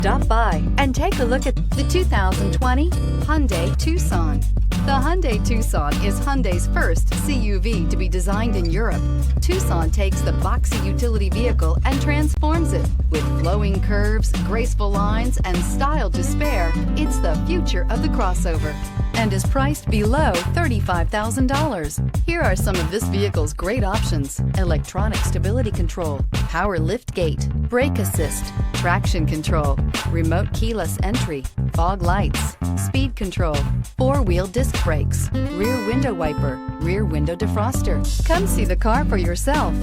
Stop by and take a look at the 2020 Hyundai Tucson. The Hyundai Tucson is Hyundai's first CUV to be designed in Europe. Tucson takes the boxy utility vehicle and transforms it. With flowing curves, graceful lines, and style to spare, it's the future of the crossover and is priced below $35,000. Here are some of this vehicle's great options: electronic stability control, power lift gate, brake assist, traction control, remote keyless entry, fog lights, speed control, four-wheel disc brakes, rear window wiper, rear window defroster. Come see the car for yourself.